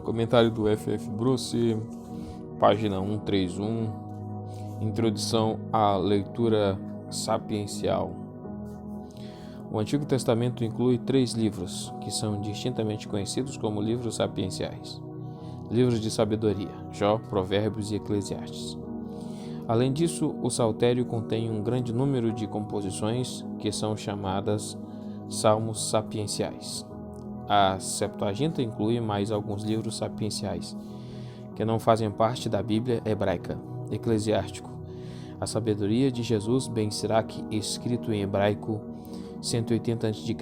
Comentário do F.F. Bruce, página 131, introdução à leitura sapiencial. O Antigo Testamento inclui 3 livros, que são distintamente conhecidos como livros sapienciais. Livros de sabedoria, Jó, Provérbios e Eclesiastes. Além disso, o Saltério contém um grande número de composições que são chamadas salmos sapienciais. A Septuaginta inclui mais alguns livros sapienciais, que não fazem parte da Bíblia hebraica. Eclesiástico, a sabedoria de Jesus ben Siraque, escrito em hebraico 180 a.C.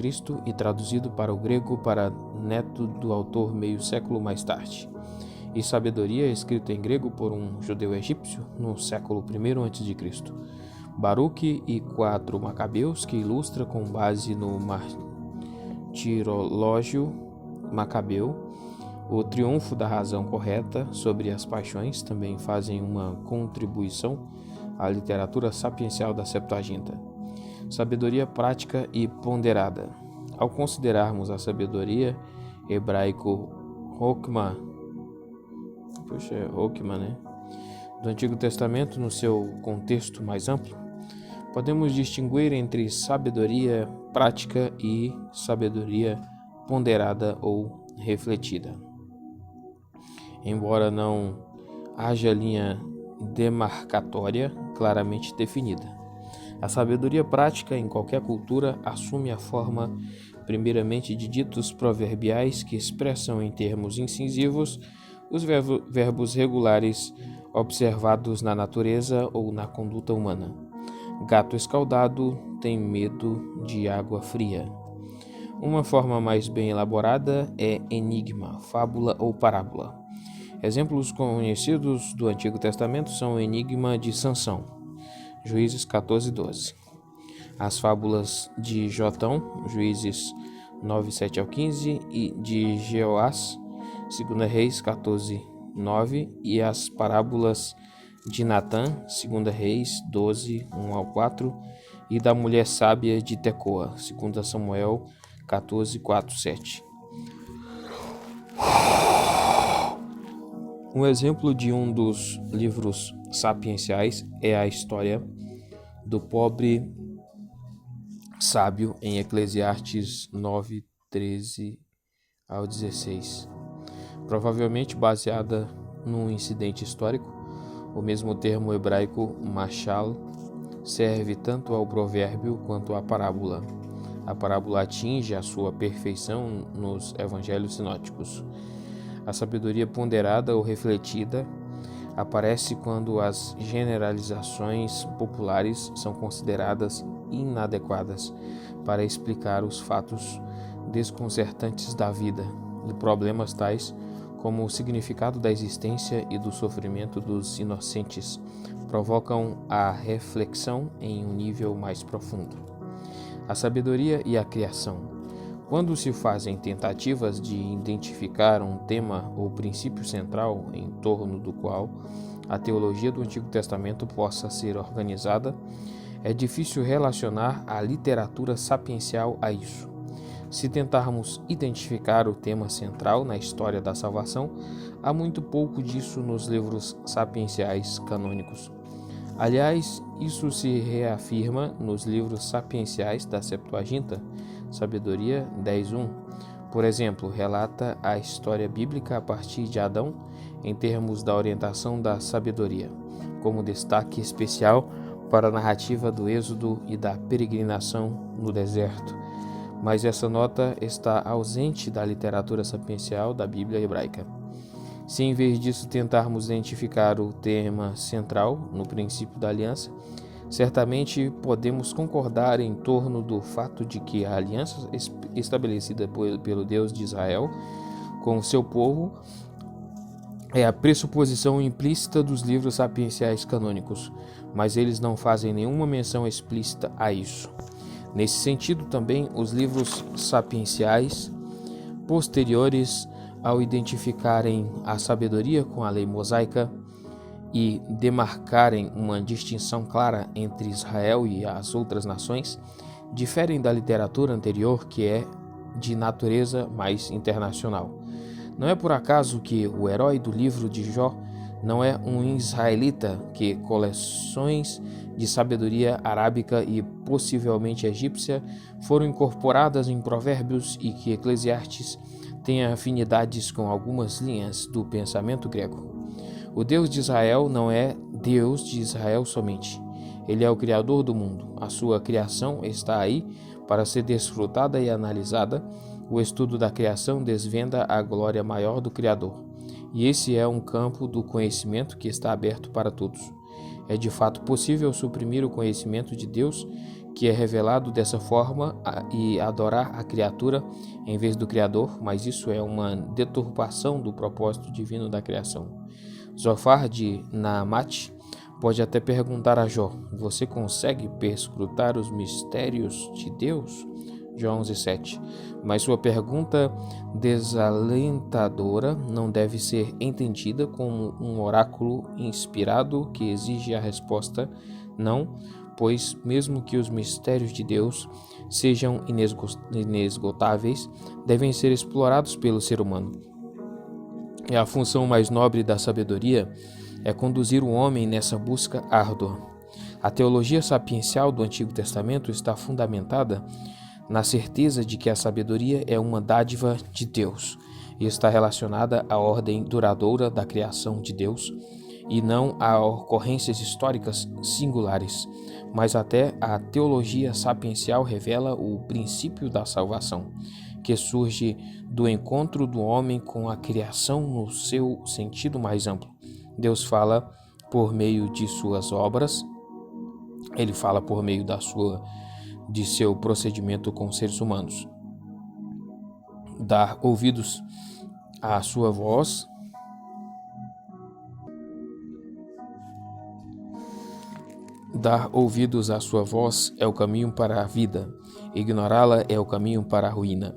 e traduzido para o grego para neto do autor meio século mais tarde. E sabedoria, escrito em grego por um judeu egípcio no século I a.C. Baruque e 4 Macabeus, que ilustra com base no Martirológio Macabeu. O triunfo da razão correta sobre as paixões também fazem uma contribuição à literatura sapiencial da Septuaginta. Sabedoria prática e ponderada. Ao considerarmos a sabedoria hebraico Hokmah, do Antigo Testamento no seu contexto mais amplo, podemos distinguir entre sabedoria prática e sabedoria ponderada ou refletida. Embora não haja linha demarcatória claramente definida, a sabedoria prática em qualquer cultura assume a forma primeiramente de ditos proverbiais que expressam em termos incisivos os verbos regulares observados na natureza ou na conduta humana. Gato escaldado tem medo de água fria. Uma forma mais bem elaborada é enigma, fábula ou parábola. Exemplos conhecidos do Antigo Testamento são o enigma de Sansão, Juízes 14:12. As fábulas de Jotão, Juízes 9:7-15, e de Jeoás, 2 Reis 14:9, e as parábolas de Natã, 2 Reis 12:1-4, e da mulher sábia de Tecoa, 2 Samuel 14:4-7. Um exemplo de um dos livros sapienciais é a história do pobre sábio em Eclesiastes 9:13-16, provavelmente baseada num incidente histórico. O mesmo termo hebraico mashal serve tanto ao provérbio quanto à parábola. A parábola atinge a sua perfeição nos evangelhos sinóticos. A sabedoria ponderada ou refletida aparece quando as generalizações populares são consideradas inadequadas para explicar os fatos desconcertantes da vida e problemas tais como o significado da existência e do sofrimento dos inocentes provocam a reflexão em um nível mais profundo. A sabedoria e a criação. Quando se fazem tentativas de identificar um tema ou princípio central em torno do qual a teologia do Antigo Testamento possa ser organizada, é difícil relacionar a literatura sapiencial a isso. Se tentarmos identificar o tema central na história da salvação, há muito pouco disso nos livros sapienciais canônicos. Aliás, isso se reafirma nos livros sapienciais da Septuaginta, Sabedoria 10:1. Por exemplo, relata a história bíblica a partir de Adão em termos da orientação da sabedoria, como destaque especial para a narrativa do Êxodo e da peregrinação no deserto. Mas essa nota está ausente da literatura sapiencial da Bíblia hebraica. Se em vez disso tentarmos identificar o tema central no princípio da aliança, certamente podemos concordar em torno do fato de que a aliança estabelecida pelo Deus de Israel com o seu povo é a pressuposição implícita dos livros sapienciais canônicos, mas eles não fazem nenhuma menção explícita a isso. Nesse sentido, também, os livros sapienciais posteriores, ao identificarem a sabedoria com a lei mosaica e demarcarem uma distinção clara entre Israel e as outras nações, diferem da literatura anterior, que é de natureza mais internacional. Não é por acaso que o herói do livro de Jó não é um israelita, que coleções de sabedoria arábica e possivelmente egípcia foram incorporadas em Provérbios e que Eclesiastes tem afinidades com algumas linhas do pensamento grego. O Deus de Israel não é Deus de Israel somente. Ele é o Criador do mundo. A sua criação está aí para ser desfrutada e analisada. O estudo da criação desvenda a glória maior do Criador. E esse é um campo do conhecimento que está aberto para todos. É de fato possível suprimir o conhecimento de Deus, que é revelado dessa forma, e adorar a criatura em vez do Criador, mas isso é uma deturpação do propósito divino da criação. Zofar de Naamate pode até perguntar a Jó: você consegue perscrutar os mistérios de Deus? Jó 11:7. Mas sua pergunta desalentadora não deve ser entendida como um oráculo inspirado que exige a resposta não, pois mesmo que os mistérios de Deus sejam inesgotáveis, devem ser explorados pelo ser humano. E a função mais nobre da sabedoria é conduzir o homem nessa busca árdua. A teologia sapiencial do Antigo Testamento está fundamentada na certeza de que a sabedoria é uma dádiva de Deus e está relacionada à ordem duradoura da criação de Deus e não a ocorrências históricas singulares, mas até a teologia sapiencial revela o princípio da salvação, que surge do encontro do homem com a criação no seu sentido mais amplo. Deus fala por meio de suas obras, ele fala por meio de seu procedimento com os seres humanos. Dar ouvidos à sua voz é o caminho para a vida, ignorá-la é o caminho para a ruína.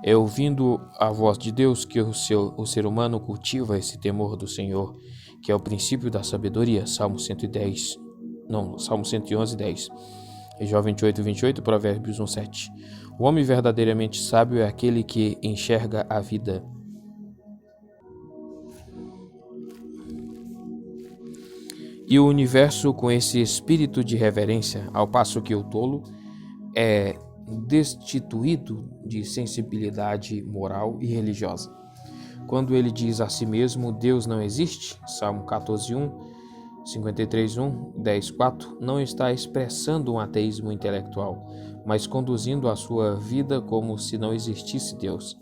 É ouvindo a voz de Deus que o ser humano cultiva esse temor do Senhor, que é o princípio da sabedoria. Salmo 111:10. Jó 28:28, Provérbios 1:7. O homem verdadeiramente sábio é aquele que enxerga a vida. E o universo com esse espírito de reverência, ao passo que o tolo é destituído de sensibilidade moral e religiosa. Quando ele diz a si mesmo, Deus não existe, Salmo 14:1, 53:1, 10:4, não está expressando um ateísmo intelectual, mas conduzindo a sua vida como se não existisse Deus.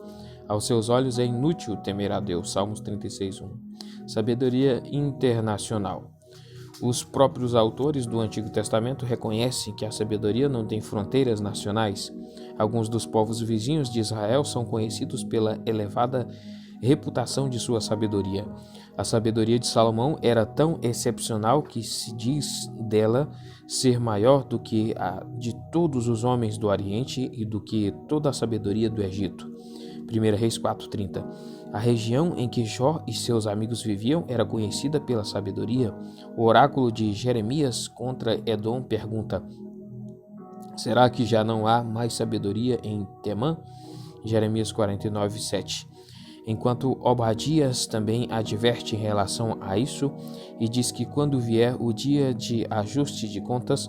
Aos seus olhos é inútil temer a Deus, Salmos 36:1. Sabedoria internacional. Os próprios autores do Antigo Testamento reconhecem que a sabedoria não tem fronteiras nacionais. Alguns dos povos vizinhos de Israel são conhecidos pela elevada reputação de sua sabedoria. A sabedoria de Salomão era tão excepcional que se diz dela ser maior do que a de todos os homens do Oriente e do que toda a sabedoria do Egito. 1 Reis 4:30. A região em que Jó e seus amigos viviam era conhecida pela sabedoria. O oráculo de Jeremias contra Edom pergunta: será que já não há mais sabedoria em Temã? Jeremias 49:7. Enquanto Obadias também adverte em relação a isso e diz que quando vier o dia de ajuste de contas,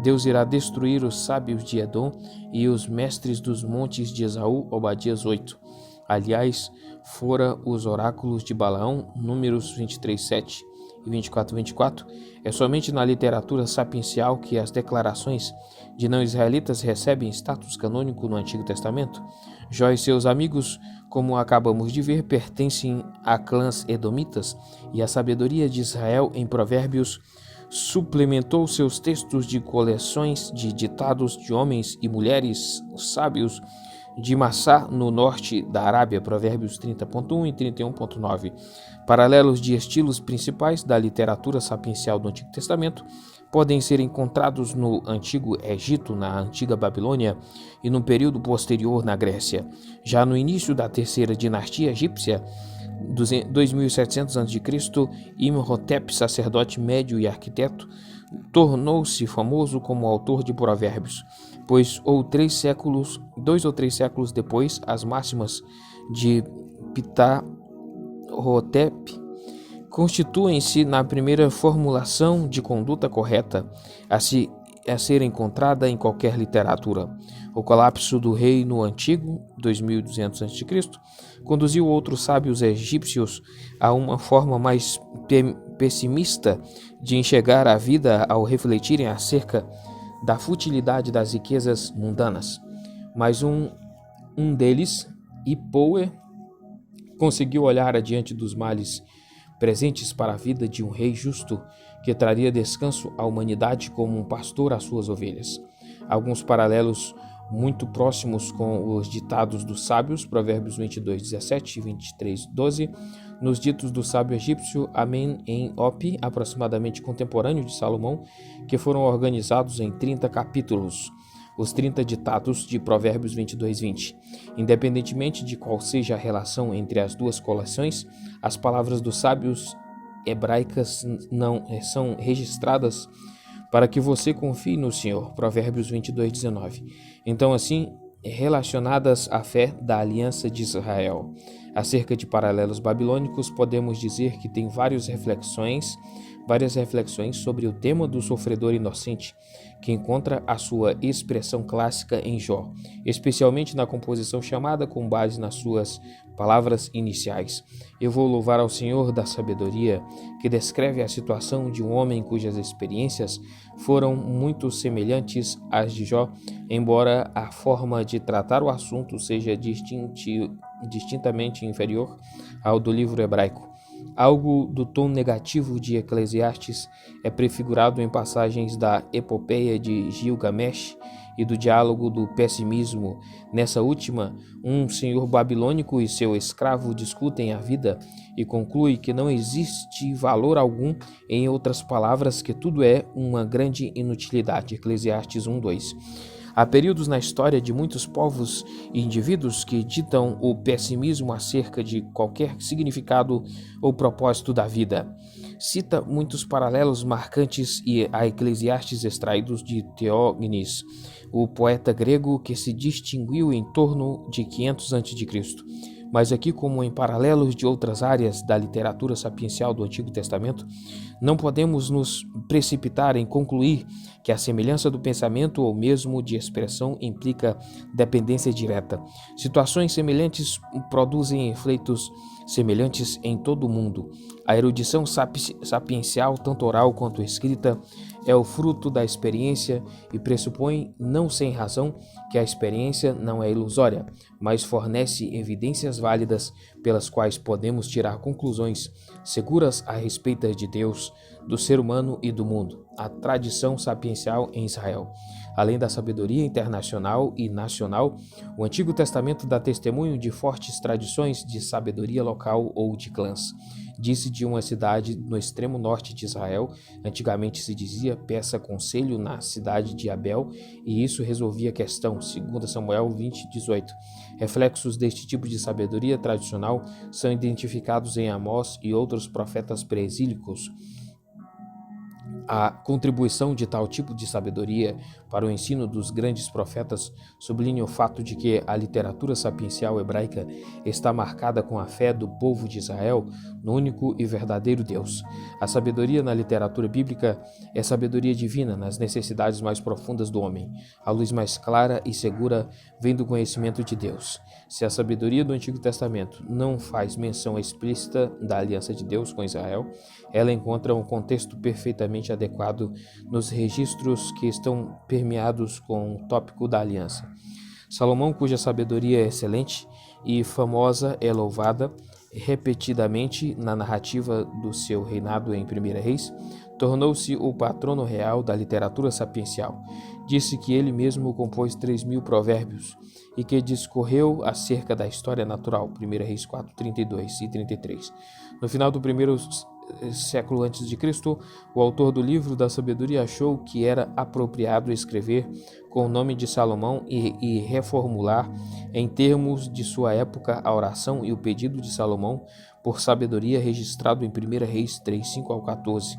Deus irá destruir os sábios de Edom e os mestres dos montes de Esaú, Obadias 8. Aliás, fora os oráculos de Balaão, Números 23:7 e 24:24, é somente na literatura sapiencial que as declarações de não-israelitas recebem status canônico no Antigo Testamento. Jó e seus amigos, como acabamos de ver, pertencem a clãs edomitas, e a sabedoria de Israel em Provérbios suplementou seus textos de coleções de ditados de homens e mulheres sábios de Massá, no norte da Arábia, Provérbios 30.1 e 31.9. Paralelos de estilos principais da literatura sapiencial do Antigo Testamento podem ser encontrados no Antigo Egito, na Antiga Babilônia e no período posterior na Grécia. Já no início da terceira dinastia egípcia, 2700 a.C., Imhotep, sacerdote médio e arquiteto, tornou-se famoso como autor de provérbios, pois 2 ou 3 séculos depois, as máximas de Ptah-hotep constituem-se na primeira formulação de conduta correta a ser encontrada em qualquer literatura. O colapso do reino antigo, 2200 a.C., conduziu outros sábios egípcios a uma forma mais pessimista de enxergar a vida ao refletirem acerca da futilidade das riquezas mundanas. Mas um deles, Hipoe, conseguiu olhar adiante dos males presentes para a vida de um rei justo que traria descanso à humanidade como um pastor às suas ovelhas. Alguns paralelos muito próximos com os ditados dos sábios, Provérbios 22:17 e 23:12, nos ditos do sábio egípcio Amenem-Op, aproximadamente contemporâneo de Salomão, que foram organizados em 30 capítulos, os 30 ditados de Provérbios 22:20. Independentemente de qual seja a relação entre as duas coleções, as palavras dos sábios hebraicas não são registradas para que você confie no Senhor, Provérbios 22:19. Então, assim, relacionadas à fé da aliança de Israel. Acerca de paralelos babilônicos, podemos dizer que tem várias reflexões sobre o tema do sofredor inocente, que encontra a sua expressão clássica em Jó, especialmente na composição chamada com base nas suas palavras iniciais. Eu vou louvar ao Senhor da sabedoria, que descreve a situação de um homem cujas experiências foram muito semelhantes às de Jó, embora a forma de tratar o assunto seja distintamente inferior ao do livro hebraico. Algo do tom negativo de Eclesiastes é prefigurado em passagens da epopeia de Gilgamesh e do diálogo do pessimismo. Nessa última, um senhor babilônico e seu escravo discutem a vida e conclui que não existe valor algum, em outras palavras, que tudo é uma grande inutilidade. Eclesiastes 1:2. Há períodos na história de muitos povos e indivíduos que ditam o pessimismo acerca de qualquer significado ou propósito da vida. Cita muitos paralelos marcantes a Eclesiastes extraídos de Teógenes, o poeta grego que se distinguiu em torno de 500 a.C. Mas aqui, como em paralelos de outras áreas da literatura sapiencial do Antigo Testamento, não podemos nos precipitar em concluir que a semelhança do pensamento ou mesmo de expressão implica dependência direta. Situações semelhantes produzem efeitos semelhantes em todo o mundo. A erudição sapiencial, tanto oral quanto escrita, é o fruto da experiência e pressupõe, não sem razão, que a experiência não é ilusória, mas fornece evidências válidas pelas quais podemos tirar conclusões seguras a respeito de Deus, do ser humano e do mundo. A tradição sapiencial em Israel. Além da sabedoria internacional e nacional, o Antigo Testamento dá testemunho de fortes tradições de sabedoria local ou de clãs. Disse de uma cidade no extremo norte de Israel, antigamente se dizia peça conselho na cidade de Abel, e isso resolvia a questão, 2 Samuel 20:18. Reflexos deste tipo de sabedoria tradicional são identificados em Amós e outros profetas pré-exílicos. A contribuição de tal tipo de sabedoria para o ensino dos grandes profetas sublinha o fato de que a literatura sapiencial hebraica está marcada com a fé do povo de Israel no único e verdadeiro Deus. A sabedoria na literatura bíblica é sabedoria divina nas necessidades mais profundas do homem. A luz mais clara e segura vem do conhecimento de Deus. Se a sabedoria do Antigo Testamento não faz menção explícita da aliança de Deus com Israel, ela encontra um contexto perfeitamente adequado nos registros que estão permeados com o tópico da aliança. Salomão, cuja sabedoria é excelente e famosa, é louvada repetidamente na narrativa do seu reinado em 1 Reis, tornou-se o patrono real da literatura sapiencial. Disse que ele mesmo compôs 3.000 provérbios e que discorreu acerca da história natural, 1 Reis 4:32 e 33. No final do primeiro século antes de Cristo, o autor do livro da sabedoria achou que era apropriado escrever com o nome de Salomão e reformular em termos de sua época a oração e o pedido de Salomão por sabedoria registrado em 1 Reis 3:5-14.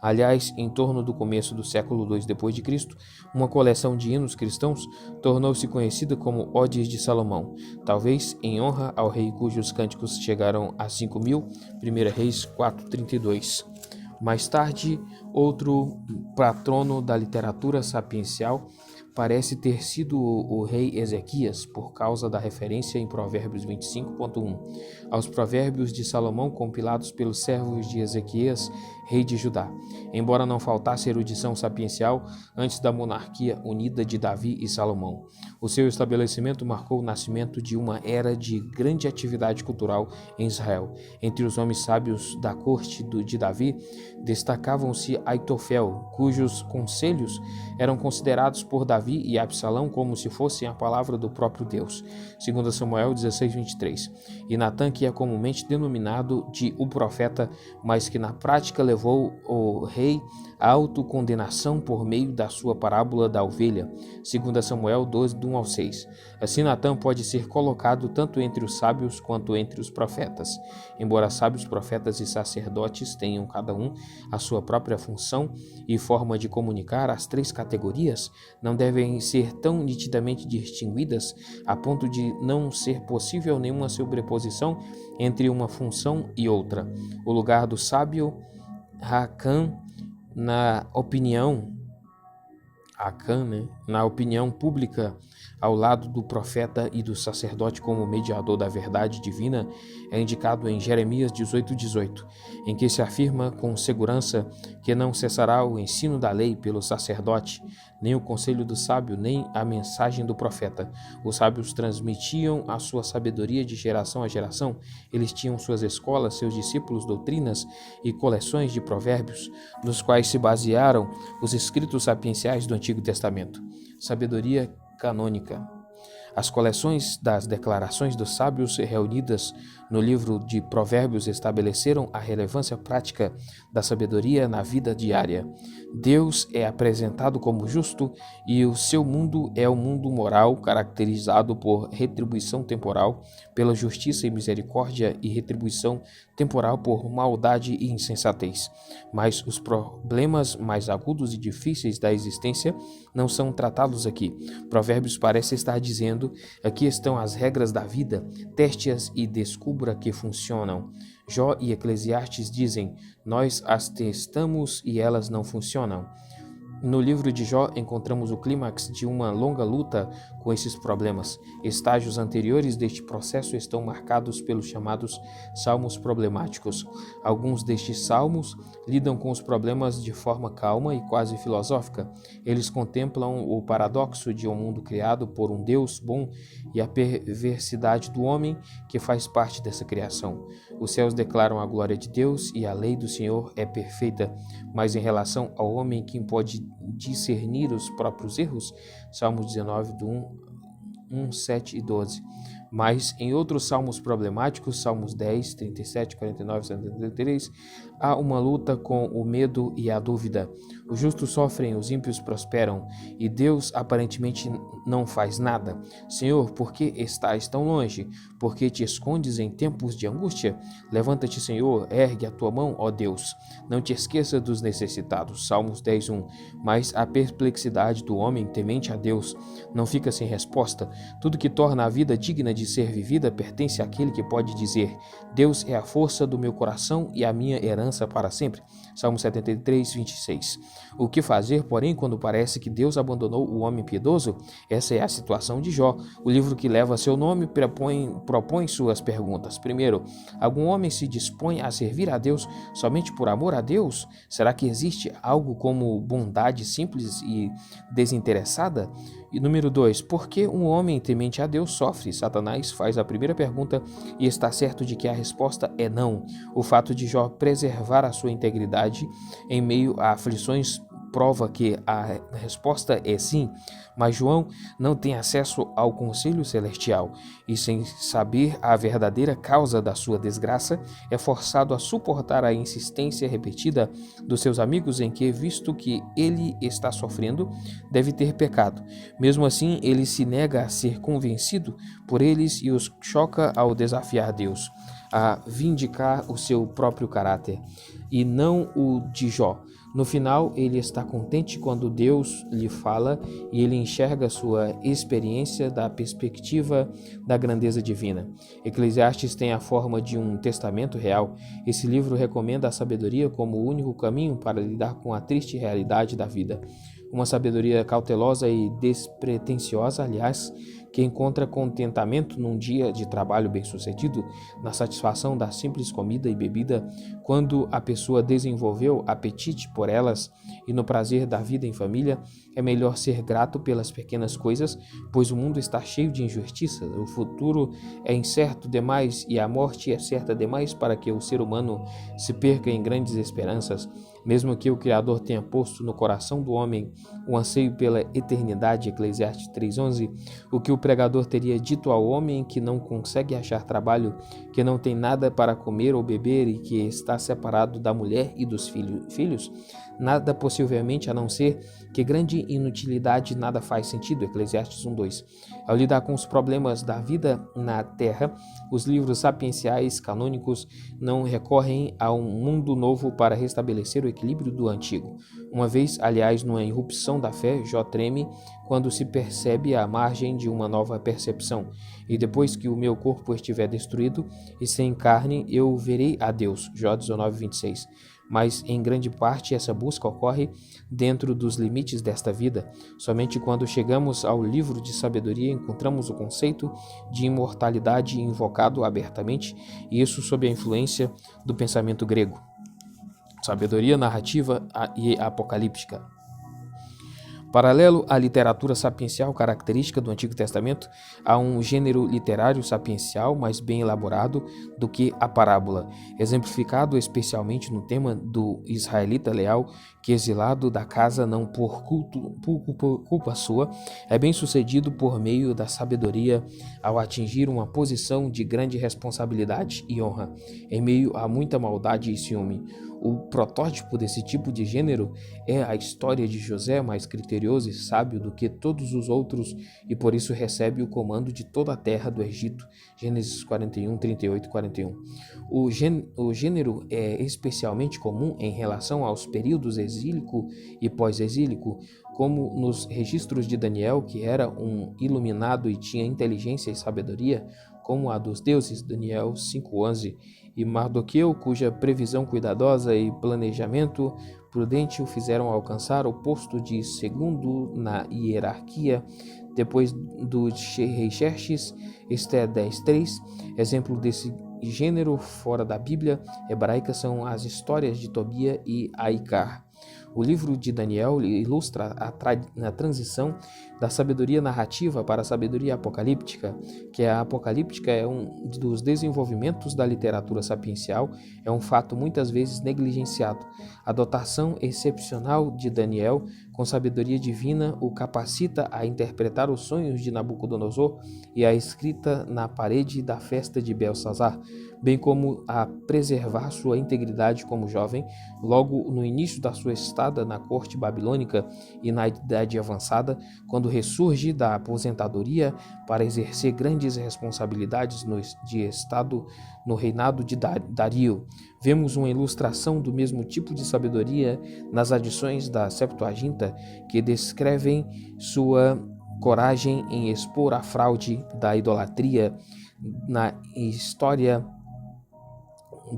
Aliás, em torno do começo do século II d.C., uma coleção de hinos cristãos tornou-se conhecida como Odes de Salomão, talvez em honra ao rei cujos cânticos chegaram a 5.000, 1 Reis 4:32. Mais tarde, outro patrono da literatura sapiencial parece ter sido o rei Ezequias, por causa da referência em Provérbios 25.1 aos Provérbios de Salomão compilados pelos servos de Ezequias, rei de Judá. Embora não faltasse erudição sapiencial antes da monarquia unida de Davi e Salomão, o seu estabelecimento marcou o nascimento de uma era de grande atividade cultural em Israel. Entre os homens sábios da corte de Davi, destacavam-se Aitofel, cujos conselhos eram considerados por Davi e Absalão como se fossem a palavra do próprio Deus, 2 Samuel 16:23, e Natã, que é comumente denominado de o profeta, mas que na prática levou o rei à autocondenação por meio da sua parábola da ovelha, 2 Samuel 12:1-6. Assim, Natã pode ser colocado tanto entre os sábios quanto entre os profetas. Embora sábios, profetas e sacerdotes tenham cada um a sua própria função e forma de comunicar, as três categorias não devem ser tão nitidamente distinguidas a ponto de não ser possível nenhuma sobreposição entre uma função e outra. O lugar do sábio Racan na opinião pública, ao lado do profeta e do sacerdote como mediador da verdade divina, é indicado em Jeremias 18:18, em que se afirma com segurança que não cessará o ensino da lei pelo sacerdote, nem o conselho do sábio, nem a mensagem do profeta. Os sábios transmitiam a sua sabedoria de geração a geração. Eles tinham suas escolas, seus discípulos, doutrinas e coleções de provérbios, nos quais se basearam os escritos sapienciais do Antigo Testamento. Sabedoria canônica. As coleções das declarações dos sábios reunidas no livro de Provérbios estabeleceram a relevância prática da sabedoria na vida diária. Deus é apresentado como justo e o seu mundo é o mundo moral, caracterizado por retribuição temporal, pela justiça e misericórdia, e retribuição temporal por maldade e insensatez. Mas os problemas mais agudos e difíceis da existência não são tratados aqui. Provérbios parece estar dizendo: aqui estão as regras da vida, teste-as e descubra que funcionam. Jó e Eclesiastes dizem: nós as testamos e elas não funcionam. No livro de Jó encontramos o clímax de uma longa luta com esses problemas. Estágios anteriores deste processo estão marcados pelos chamados salmos problemáticos. Alguns destes salmos lidam com os problemas de forma calma e quase filosófica. Eles contemplam o paradoxo de um mundo criado por um Deus bom e a perversidade do homem que faz parte dessa criação. Os céus declaram a glória de Deus e a lei do Senhor é perfeita, mas em relação ao homem, quem pode discernir os próprios erros? Salmos 19, do 1, 7 e 12. Mas em outros salmos problemáticos, Salmos 10, 37, 49 e 73, há uma luta com o medo e a dúvida. Os justos sofrem, os ímpios prosperam, e Deus aparentemente não faz nada. Senhor, por que estás tão longe? Por que te escondes em tempos de angústia? Levanta-te, Senhor, ergue a tua mão, ó Deus. Não te esqueça dos necessitados. Salmos 10, 1. Mas a perplexidade do homem temente a Deus não fica sem resposta. Tudo que torna a vida digna de ser vivida pertence àquele que pode dizer: Deus é a força do meu coração e a minha herança para sempre. Salmo 73, 26. O que fazer, porém, quando parece que Deus abandonou o homem piedoso? Essa é a situação de Jó. O livro que leva seu nome propõe suas perguntas. Primeiro, algum homem se dispõe a servir a Deus somente por amor a Deus? Será que existe algo como bondade simples e desinteressada? E número 2, por que um homem temente a Deus sofre? Satanás faz a primeira pergunta e está certo de que a resposta é não. O fato de Jó preservar a sua integridade em meio a aflições prova que a resposta é sim, mas João não tem acesso ao conselho celestial e, sem saber a verdadeira causa da sua desgraça, é forçado a suportar a insistência repetida dos seus amigos em que, visto que ele está sofrendo, deve ter pecado. Mesmo assim, ele se nega a ser convencido por eles e os choca ao desafiar Deus. a vindicar o seu próprio caráter e não o de Jó. No final, ele está contente quando Deus lhe fala e ele enxerga sua experiência da perspectiva da grandeza divina. Eclesiastes tem a forma de um testamento real. Esse livro recomenda a sabedoria como o único caminho para lidar com a triste realidade da vida. Uma sabedoria cautelosa e despretensiosa, aliás, que encontra contentamento num dia de trabalho bem-sucedido, na satisfação da simples comida e bebida, quando a pessoa desenvolveu apetite por elas e no prazer da vida em família. É melhor ser grato pelas pequenas coisas, pois o mundo está cheio de injustiças, o futuro é incerto demais e a morte é certa demais para que o ser humano se perca em grandes esperanças. Mesmo que o Criador tenha posto no coração do homem o anseio pela eternidade, Eclesiastes 3:11, o que o pregador teria dito ao homem que não consegue achar trabalho, que não tem nada para comer ou beber e que está separado da mulher e dos filhos? Nada possivelmente, a não ser que grande inutilidade nada faz sentido, Eclesiastes 1:2. Ao lidar com os problemas da vida na Terra, os livros sapienciais canônicos não recorrem a um mundo novo para restabelecer o equilíbrio do antigo. Uma vez, aliás, numa irrupção da fé, Jó treme quando se percebe à margem de uma nova percepção. E depois que o meu corpo estiver destruído e sem carne, eu verei a Deus. Jó 19:26. Mas, em grande parte, essa busca ocorre dentro dos limites desta vida. Somente quando chegamos ao livro de sabedoria encontramos o conceito de imortalidade invocado abertamente, e isso sob a influência do pensamento grego. Sabedoria narrativa e apocalíptica. Paralelo à literatura sapiencial característica do Antigo Testamento, há um gênero literário sapiencial mais bem elaborado do que a parábola, exemplificado especialmente no tema do israelita leal que, exilado da casa não por culpa sua, é bem sucedido por meio da sabedoria ao atingir uma posição de grande responsabilidade e honra, em meio a muita maldade e ciúme. O protótipo desse tipo de gênero é a história de José, mais criterioso e sábio do que todos os outros, e por isso recebe o comando de toda a terra do Egito. Gênesis 41, 38 e 41. O gênero é especialmente comum em relação aos períodos exílico e pós-exílico, como nos registros de Daniel, que era um iluminado e tinha inteligência e sabedoria, como a dos deuses, Daniel 5:11, e Mardoqueu, cuja previsão cuidadosa e planejamento prudente o fizeram alcançar o posto de segundo na hierarquia, depois do rei Xerxes, Esther 10:3. Exemplo desse gênero fora da Bíblia hebraica são as histórias de Tobia e Aicar. O livro de Daniel ilustra a transição da sabedoria narrativa para a sabedoria apocalíptica, que a apocalíptica é um dos desenvolvimentos da literatura sapiencial, é um fato muitas vezes negligenciado. A dotação excepcional de Daniel com sabedoria divina o capacita a interpretar os sonhos de Nabucodonosor e a escrita na parede da festa de Belsazar, bem como a preservar sua integridade como jovem, logo no início da sua estada na corte babilônica e na idade avançada, quando ressurge da aposentadoria para exercer grandes responsabilidades de Estado no reinado de Dario. Vemos uma ilustração do mesmo tipo de sabedoria nas adições da Septuaginta, que descrevem sua coragem em expor a fraude da idolatria na história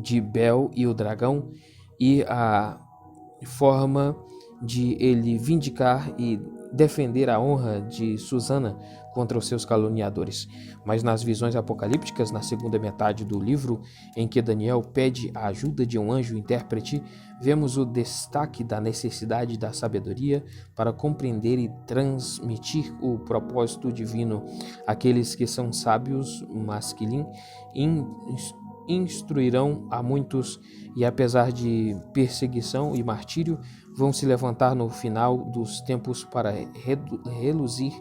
de Bel e o dragão e a forma de ele vindicar e defender a honra de Susana contra os seus caluniadores. Mas nas visões apocalípticas, na segunda metade do livro, em que Daniel pede a ajuda de um anjo intérprete, vemos o destaque da necessidade da sabedoria para compreender e transmitir o propósito divino. Aqueles que são sábios, mas que instruirão a muitos, e apesar de perseguição e martírio, vão se levantar no final dos tempos para reluzir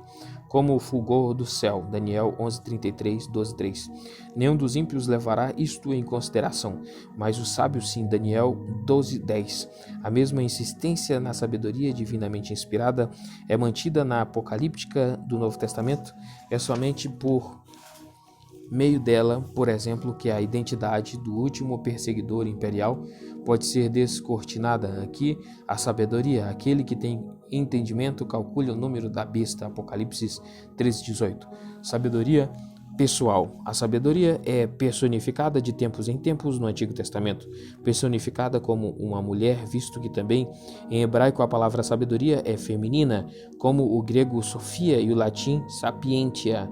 como o fulgor do céu. Daniel 11:33, 12:3. Nenhum dos ímpios levará isto em consideração, mas os sábios sim. Daniel 12:10. A mesma insistência na sabedoria divinamente inspirada é mantida na apocalíptica do Novo Testamento. É somente por meio dela, por exemplo, que a identidade do último perseguidor imperial pode ser descortinada. Aqui, a sabedoria, aquele que tem entendimento, calcule o número da besta. Apocalipse 13:18. Sabedoria pessoal. A sabedoria é personificada de tempos em tempos no Antigo Testamento, personificada como uma mulher, visto que também em hebraico a palavra sabedoria é feminina, como o grego Sophia e o latim sapientia.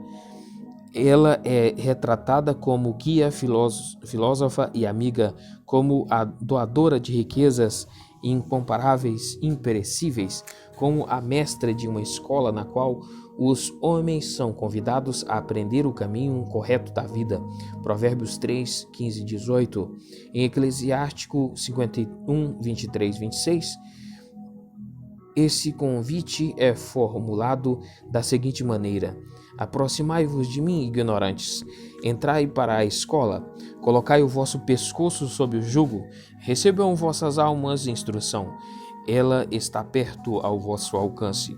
Ela é retratada como guia, filósofa e amiga, como a doadora de riquezas incomparáveis, imperecíveis, como a mestra de uma escola na qual os homens são convidados a aprender o caminho correto da vida. Provérbios 3, 15 e 18. Em Eclesiástico 51, 23 e 26, esse convite é formulado da seguinte maneira: aproximai-vos de mim, ignorantes, entrai para a escola, colocai o vosso pescoço sob o jugo, recebam vossas almas instrução, ela está perto ao vosso alcance.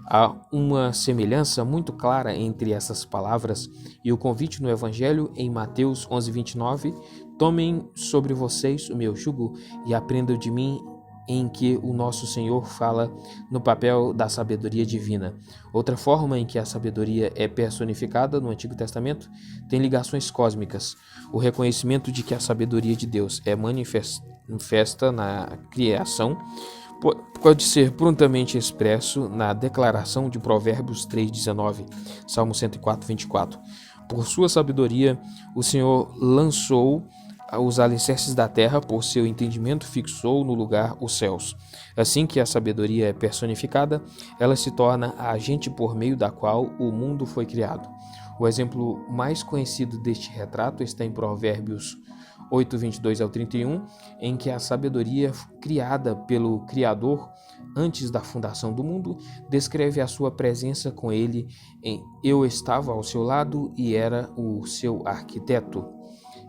Há uma semelhança muito clara entre essas palavras e o convite no Evangelho em Mateus 11:29, tomem sobre vocês o meu jugo e aprendam de mim, em que o nosso Senhor fala no papel da sabedoria divina. Outra forma em que a sabedoria é personificada no Antigo Testamento tem ligações cósmicas. O reconhecimento de que a sabedoria de Deus é manifesta na criação pode ser prontamente expresso na declaração de Provérbios 3:19, Salmo 104:24. Por sua sabedoria, o Senhor lançou os alicerces da terra, por seu entendimento fixou no lugar os céus. Assim que a sabedoria é personificada, ela se torna a agente por meio da qual o mundo foi criado. O exemplo mais conhecido deste retrato está em Provérbios 8:22 ao 31, em que a sabedoria criada pelo Criador antes da fundação do mundo descreve a sua presença com ele em Eu estava ao seu lado e era o seu arquiteto.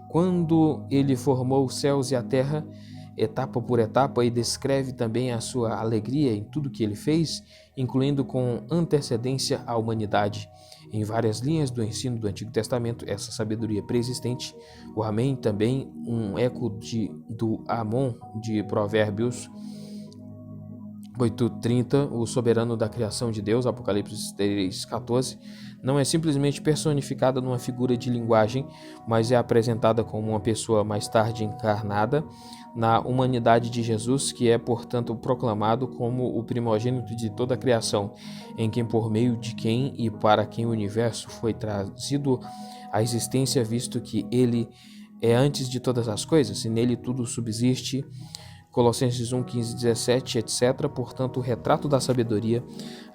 Quando ele formou os céus e a terra, etapa por etapa, e descreve também a sua alegria em tudo que ele fez, incluindo com antecedência a humanidade. Em várias linhas do ensino do Antigo Testamento, essa sabedoria preexistente, o Amém, também um eco do Amon de Provérbios 8:30, o soberano da criação de Deus, Apocalipse 3:14, não é simplesmente personificada numa figura de linguagem, mas é apresentada como uma pessoa mais tarde encarnada na humanidade de Jesus, que é, portanto, proclamado como o primogênito de toda a criação, em quem, por meio de quem e para quem o universo foi trazido à existência, visto que ele é antes de todas as coisas, e nele tudo subsiste. Colossenses 1:15, 17, etc. Portanto, o retrato da sabedoria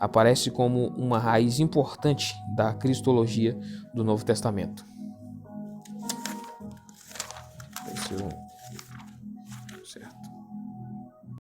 aparece como uma raiz importante da cristologia do Novo Testamento. Certo.